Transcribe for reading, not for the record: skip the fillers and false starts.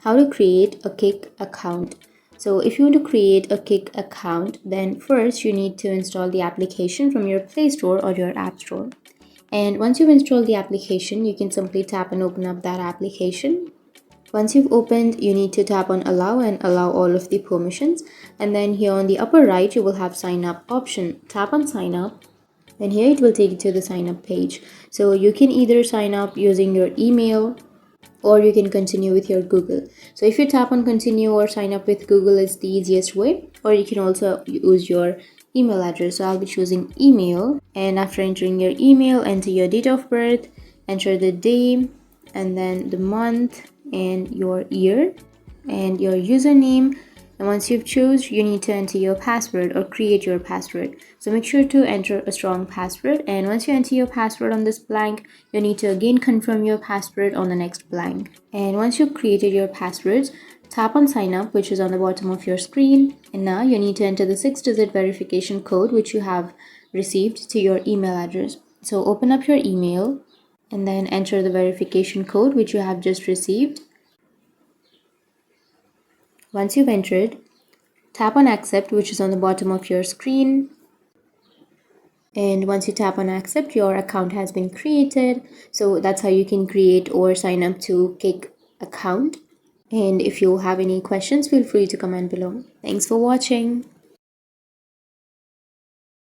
how to create a Kik account. So if you want to create a Kik account, then first you need to install the application from your Play Store or your App Store. And once you've installed the application, you can simply tap and open up that application. Once you've opened, you need to tap on allow and allow all of the permissions. And then here on the upper right, you will have sign up option. Tap on sign up. And here it will take you to the sign up page. So you can either sign up using your email, or you can continue with your Google. So if you tap on continue or sign up with Google, it's the easiest way, or you can also use your email address. So I'll be choosing email, and after entering your email, enter your date of birth, enter the day and then the month and your year and your username. And once you've chosen, you need to enter your password or create your password. So make sure to enter a strong password. And once you enter your password on this blank, you need to again confirm your password on the next blank. And once you've created your passwords, tap on sign up, which is on the bottom of your screen. And now you need to enter the 6-digit verification code which you have received to your email address. So open up your email and then enter the verification code which you have just received. Once you've entered, tap on accept, which is on the bottom of your screen. And once you tap on accept, your account has been created. So that's how you can create or sign up to Kik account. And if you have any questions, feel free to comment below. Thanks for watching.